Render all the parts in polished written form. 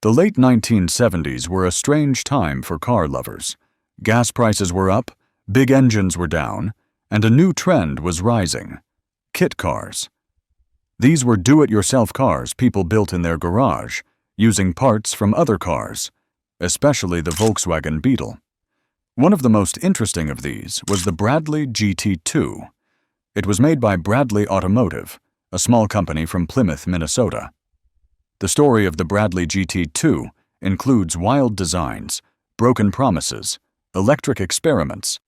The late 1970s were a strange time for car lovers. Gas prices were up, big engines were down, and a new trend was rising: kit cars. These were do-it-yourself cars people built in their garage, using parts from other cars, especially the Volkswagen Beetle. One of the most interesting of these was the Bradley GT2. It was made by Bradley Automotive, a small company from Plymouth, Minnesota. The story of the Bradley GT2 includes wild designs, broken promises, electric experiments,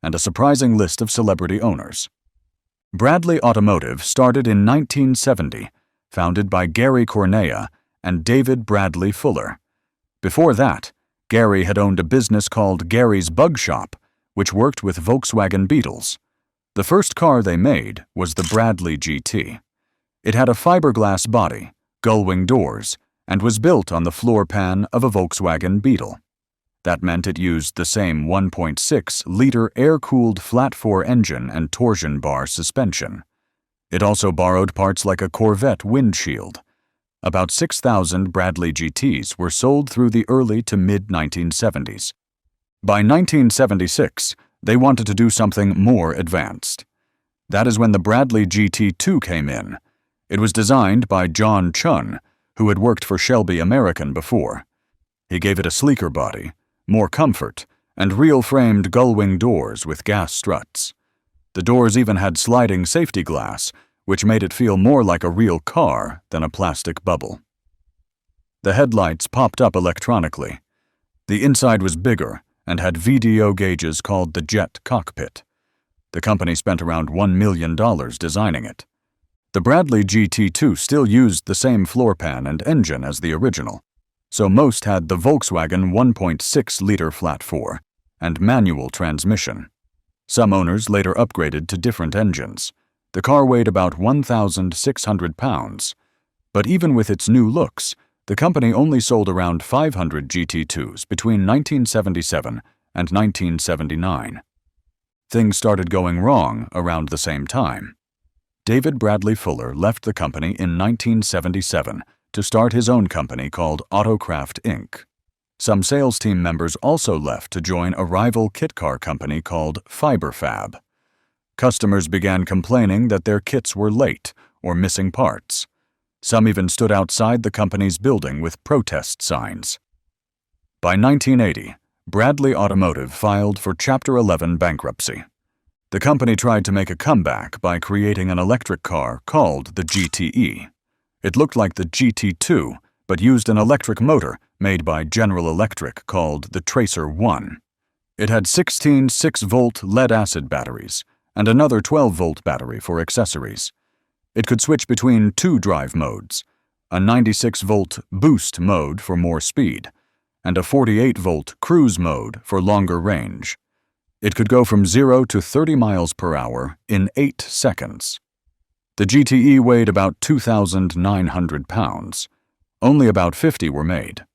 and a surprising list of celebrity owners. Bradley Automotive started in 1970, founded by Gary Cornea and David Bradley Fuller. Before that, Gary had owned a business called Gary's Bug Shop, which worked with Volkswagen Beetles. The first car they made was the Bradley GT. It had a fiberglass body, gullwing doors, and was built on the floor pan of a Volkswagen Beetle. That meant it used the same 1.6-liter air-cooled flat-4 engine and torsion bar suspension. It also borrowed parts like a Corvette windshield. About 6,000 Bradley GTs were sold through the early to mid-1970s. By 1976, they wanted to do something more advanced. That is when the Bradley GT2 came in. It was designed by John Chun, who had worked for Shelby American before. He gave it a sleeker body, more comfort, and real-framed gullwing doors with gas struts. The doors even had sliding safety glass, which made it feel more like a real car than a plastic bubble. The headlights popped up electronically. The inside was bigger and had VDO gauges called the jet cockpit. The company spent around $1 million designing it. The Bradley GT2 still used the same floor pan and engine as the original, so most had the Volkswagen 1.6-liter flat-4 and manual transmission. Some owners later upgraded to different engines. The car weighed about 1,600 pounds, but even with its new looks, the company only sold around 500 GT2s between 1977 and 1979. Things started going wrong around the same time. David Bradley Fuller left the company in 1977 to start his own company called Autocraft Inc. Some sales team members also left to join a rival kit car company called FiberFab. Customers began complaining that their kits were late or missing parts. Some even stood outside the company's building with protest signs. By 1980, Bradley Automotive filed for Chapter 11 bankruptcy. The company tried to make a comeback by creating an electric car called the GTE. It looked like the GT2, but used an electric motor made by General Electric called the Tracer 1. It had 16 6-volt lead-acid batteries and another 12-volt battery for accessories. It could switch between two drive modes, a 96-volt boost mode for more speed, and a 48-volt cruise mode for longer range. It could go from 0 to 30 miles per hour in 8 seconds. The GTE weighed about 2,900 pounds. Only about 50 were made.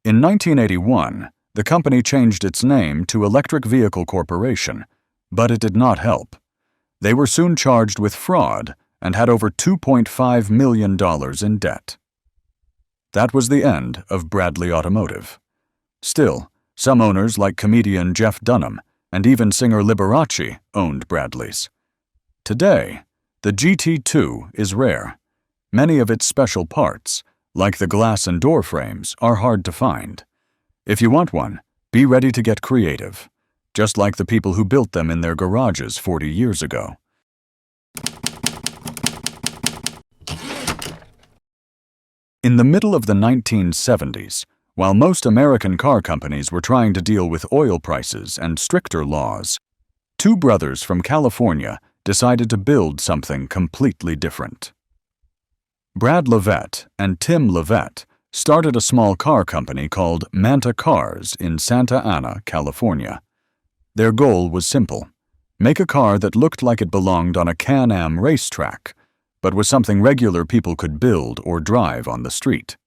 In 1981, the company changed its name to Electric Vehicle Corporation, but it did not help. They were soon charged with fraud and had over $2.5 million in debt. That was the end of Bradley Automotive. Still, some owners like comedian Jeff Dunham and even singer Liberace owned Bradleys. Today, the GT2 is rare. Many of its special parts, like the glass and door frames, are hard to find. If you want one, be ready to get creative, just like the people who built them in their garages 40 years ago. In the middle of the 1970s, while most American car companies were trying to deal with oil prices and stricter laws, two brothers from California decided to build something completely different. Brad Levette and Tim Levette started a small car company called Manta Cars in Santa Ana, California. Their goal was simple: make a car that looked like it belonged on a Can-Am racetrack, but was something regular people could build or drive on the street.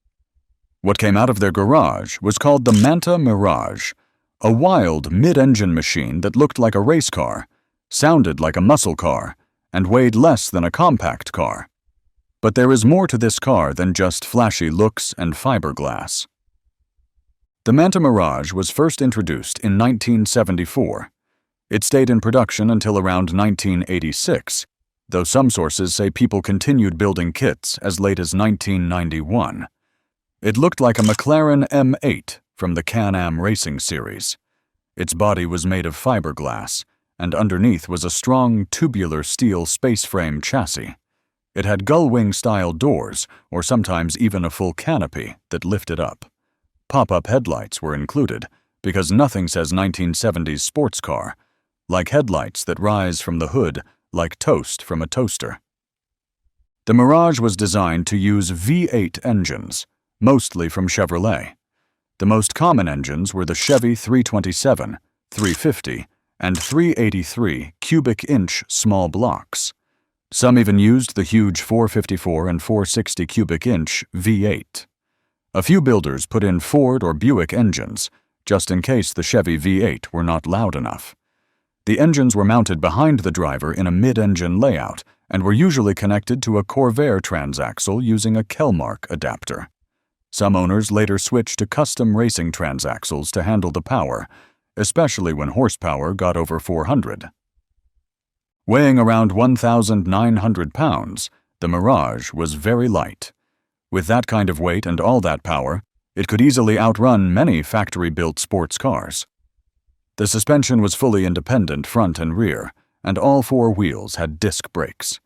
What came out of their garage was called the Manta Mirage, a wild mid-engine machine that looked like a race car, sounded like a muscle car, and weighed less than a compact car. But there is more to this car than just flashy looks and fiberglass. The Manta Mirage was first introduced in 1974. It stayed in production until around 1986, though some sources say people continued building kits as late as 1991. It looked like a McLaren M8 from the Can-Am racing series. Its body was made of fiberglass, and underneath was a strong tubular steel space frame chassis. It had gullwing-style doors, or sometimes even a full canopy that lifted up. Pop-up headlights were included, because nothing says 1970s sports car, like headlights that rise from the hood like toast from a toaster. The Mirage was designed to use V8 engines, mostly from Chevrolet. The most common engines were the Chevy 327, 350, and 383 cubic-inch small blocks. Some even used the huge 454 and 460 cubic-inch V8. A few builders put in Ford or Buick engines, just in case the Chevy V8 were not loud enough. The engines were mounted behind the driver in a mid-engine layout and were usually connected to a Corvair transaxle using a Kellmark adapter. Some owners later switched to custom racing transaxles to handle the power, especially when horsepower got over 400. Weighing around 1,900 pounds, the Mirage was very light. With that kind of weight and all that power, it could easily outrun many factory-built sports cars. The suspension was fully independent front and rear, and all four wheels had disc brakes.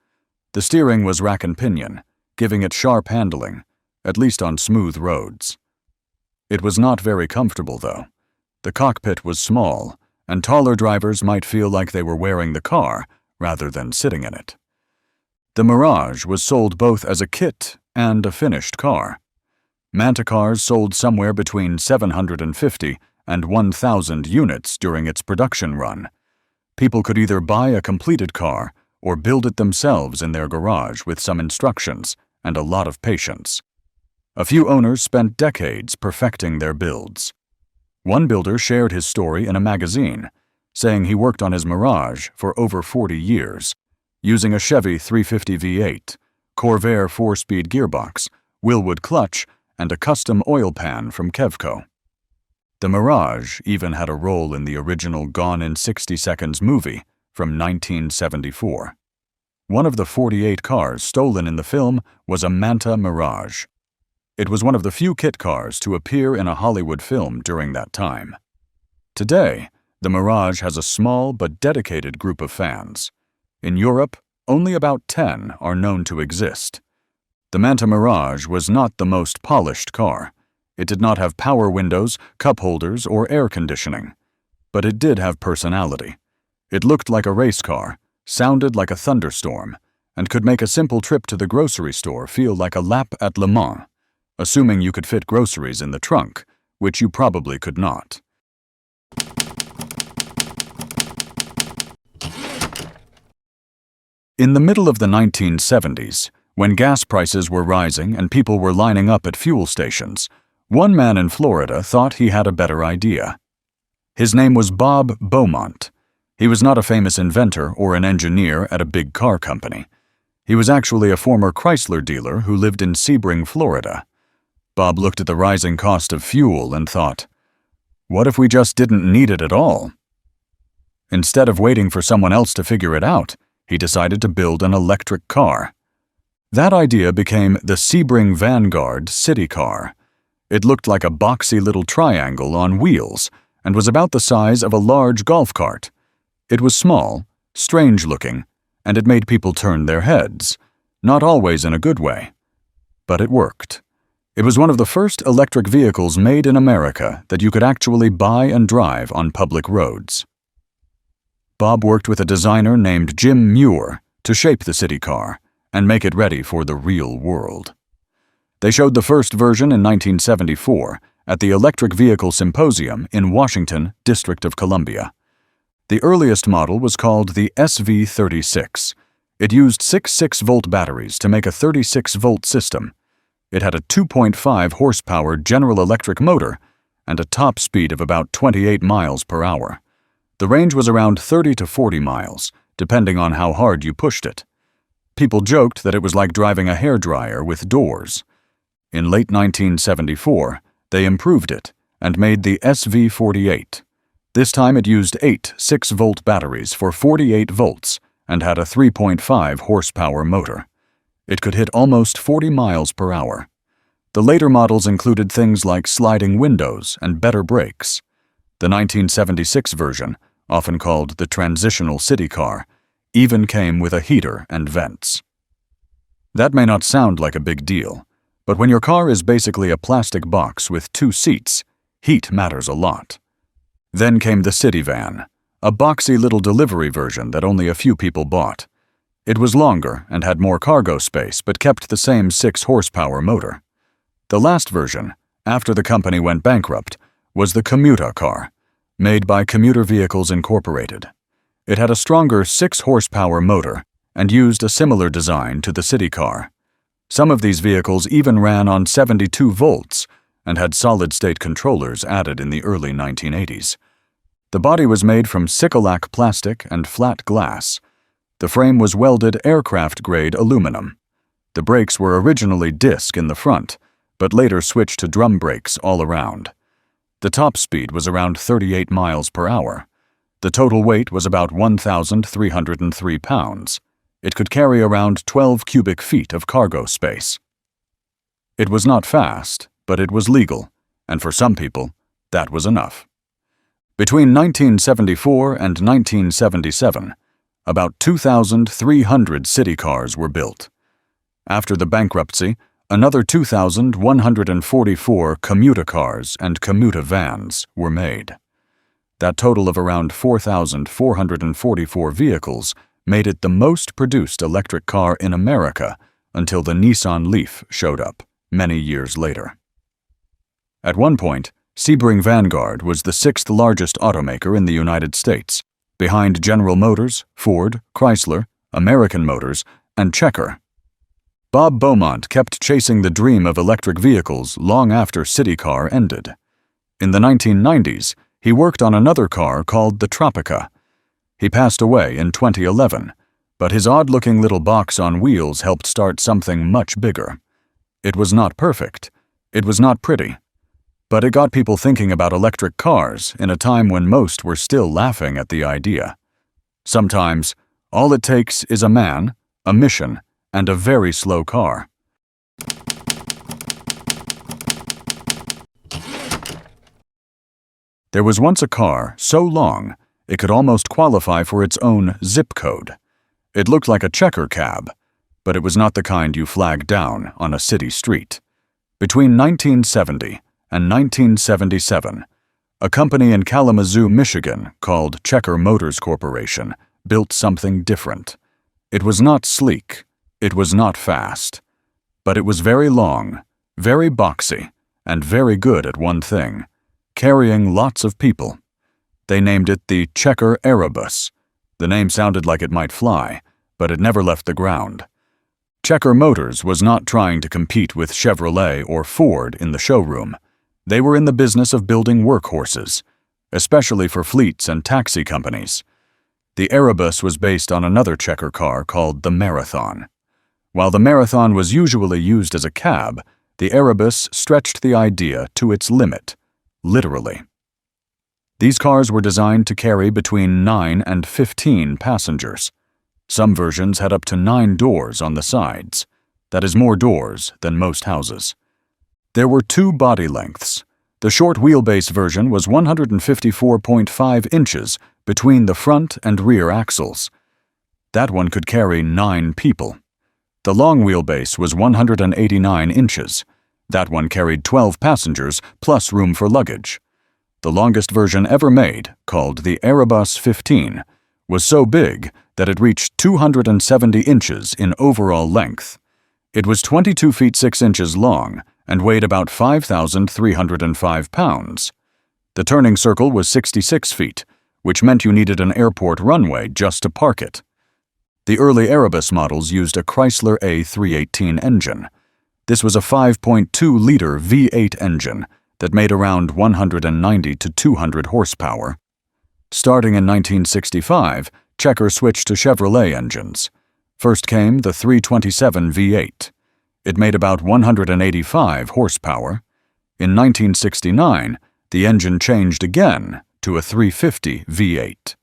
The steering was rack and pinion, giving it sharp handling, at least on smooth roads. It was not very comfortable, though. The cockpit was small, and taller drivers might feel like they were wearing the car rather than sitting in it. The Mirage was sold both as a kit and a finished car. Manta cars sold somewhere between 750 and 1,000 units during its production run. People could either buy a completed car or build it themselves in their garage with some instructions and a lot of patience. A few owners spent decades perfecting their builds. One builder shared his story in a magazine, saying he worked on his Mirage for over 40 years, using a Chevy 350 V8, Corvair 4-speed gearbox, Wilwood clutch, and a custom oil pan from Kevco. The Mirage even had a role in the original Gone in 60 Seconds movie from 1974. One of the 48 cars stolen in the film was a Manta Mirage. It was one of the few kit cars to appear in a Hollywood film during that time. Today, the Mirage has a small but dedicated group of fans. In Europe, only about 10 are known to exist. The Manta Mirage was not the most polished car. It did not have power windows, cup holders, or air conditioning. But it did have personality. It looked like a race car, sounded like a thunderstorm, and could make a simple trip to the grocery store feel like a lap at Le Mans, assuming you could fit groceries in the trunk, which you probably could not. In the middle of the 1970s, when gas prices were rising and people were lining up at fuel stations, one man in Florida thought he had a better idea. His name was Bob Beaumont. He was not a famous inventor or an engineer at a big car company. He was actually a former Chrysler dealer who lived in Sebring, Florida. Bob looked at the rising cost of fuel and thought, what if we just didn't need it at all? Instead of waiting for someone else to figure it out, he decided to build an electric car. That idea became the Sebring Vanguard city car. It looked like a boxy little triangle on wheels and was about the size of a large golf cart. It was small, strange-looking, and it made people turn their heads, not always in a good way. But it worked. It was one of the first electric vehicles made in America that you could actually buy and drive on public roads. Bob worked with a designer named Jim Muir to shape the city car and make it ready for the real world. They showed the first version in 1974 at the Electric Vehicle Symposium in Washington, District of Columbia. The earliest model was called the SV36. It used 6 6-volt batteries to make a 36-volt system. It had a 2.5 horsepower General Electric motor and a top speed of about 28 miles per hour. The range was around 30 to 40 miles, depending on how hard you pushed it. People joked that it was like driving a hairdryer with doors. In late 1974, they improved it and made the SV48. This time it used 8 6-volt batteries for 48 volts and had a 3.5 horsepower motor. It could hit almost 40 miles per hour. The later models included things like sliding windows and better brakes. The 1976 version, often called the transitional city car, even came with a heater and vents. That may not sound like a big deal, but when your car is basically a plastic box with 2 seats, heat matters a lot. Then came the city van, a boxy little delivery version that only a few people bought. It was longer and had more cargo space but kept the same 6-horsepower motor. The last version, after the company went bankrupt, was the commuter car, made by Commuter Vehicles Incorporated. It had a stronger 6-horsepower motor and used a similar design to the city car. Some of these vehicles even ran on 72 volts and had solid-state controllers added in the early 1980s. The body was made from Sickalac plastic and flat glass. The frame was welded aircraft-grade aluminum. The brakes were originally disc in the front, but later switched to drum brakes all around. The top speed was around 38 miles per hour. The total weight was about 1,303 pounds. It could carry around 12 cubic feet of cargo space. It was not fast, but it was legal, and for some people, that was enough. Between 1974 and 1977, about 2,300 city cars were built. After the bankruptcy, another 2,144 commuter cars and commuter vans were made. That total of around 4,444 vehicles made it the most produced electric car in America until the Nissan Leaf showed up many years later. At one point, Sebring Vanguard was the 6th largest automaker in the United States, behind General Motors, Ford, Chrysler, American Motors, and Checker. Bob Beaumont kept chasing the dream of electric vehicles long after city car ended. In the 1990s, he worked on another car called the Tropica. He passed away in 2011, but his odd-looking little box on wheels helped start something much bigger. It was not perfect. It was not pretty. But it got people thinking about electric cars in a time when most were still laughing at the idea. Sometimes, all it takes is a man, a mission, and a very slow car. There was once a car so long it could almost qualify for its own zip code. It looked like a checker cab, but it was not the kind you flag down on a city street. Between 1970 and 1977, a company in Kalamazoo, Michigan, called Checker Motors Corporation, built something different. It was not sleek, it was not fast, but it was very long, very boxy, and very good at one thing: carrying lots of people. They named it the Checker Arabus. The name sounded like it might fly, but it never left the ground. Checker Motors was not trying to compete with Chevrolet or Ford in the showroom. They were in the business of building workhorses, especially for fleets and taxi companies. The Arabus was based on another Checker car called the Marathon. While the Marathon was usually used as a cab, the Arabus stretched the idea to its limit, literally. These cars were designed to carry between 9 and 15 passengers. Some versions had up to 9 doors on the sides. That is more doors than most houses. There were 2 body lengths. The short wheelbase version was 154.5 inches between the front and rear axles. That one could carry 9 people. The long wheelbase was 189 inches. That one carried 12 passengers plus room for luggage. The longest version ever made, called the Arabus 15, was so big that it reached 270 inches in overall length. It was 22 feet 6 inches long and weighed about 5,305 pounds. The turning circle was 66 feet, which meant you needed an airport runway just to park it. The early Arabus models used a Chrysler A318 engine. This was a 5.2-liter V8 engine that made around 190 to 200 horsepower. Starting in 1965, Checker switched to Chevrolet engines. First came the 327 V8. It made about 185 horsepower. In 1969, The engine changed again to a 350 V8.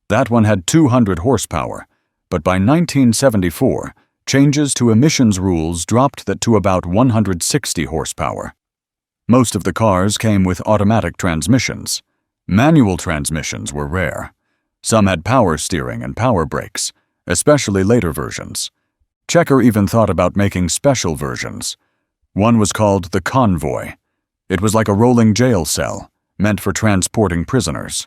That one had 200 horsepower, but by 1974, changes to emissions rules dropped that to about 160 horsepower. Most of the cars came with automatic transmissions. Manual transmissions were rare. Some had power steering and power brakes, especially later versions. Checker even thought about making special versions. One was called the Convoy. It was like a rolling jail cell, meant for transporting prisoners.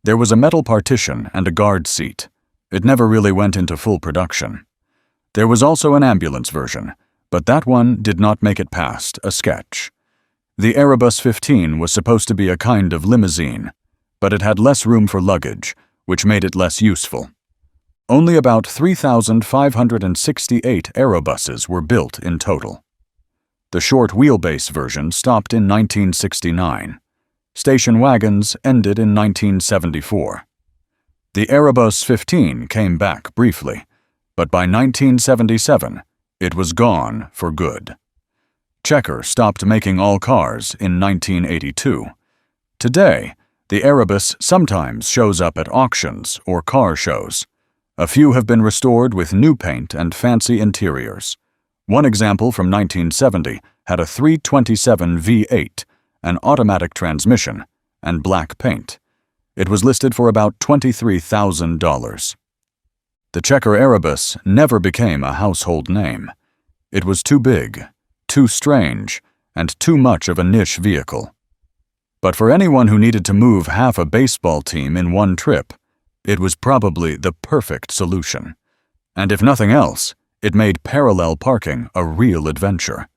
There was a metal partition and a guard seat. It never really went into full production. There was also an ambulance version, but that one did not make it past a sketch. The Arabus 15 was supposed to be a kind of limousine, but it had less room for luggage, which made it less useful. Only about 3,568 Arabuses were built in total. The short wheelbase version stopped in 1969. Station wagons ended in 1974. The Arabus 15 came back briefly, but by 1977, it was gone for good. Checker stopped making all cars in 1982. Today, the Arabus sometimes shows up at auctions or car shows. A few have been restored with new paint and fancy interiors. One example from 1970 had a 327 V8, an automatic transmission, and black paint. It was listed for about $23,000. The Checker Arabus never became a household name. It was too big, too strange, and too much of a niche vehicle. But for anyone who needed to move half a baseball team in one trip, it was probably the perfect solution. And if nothing else, it made parallel parking a real adventure.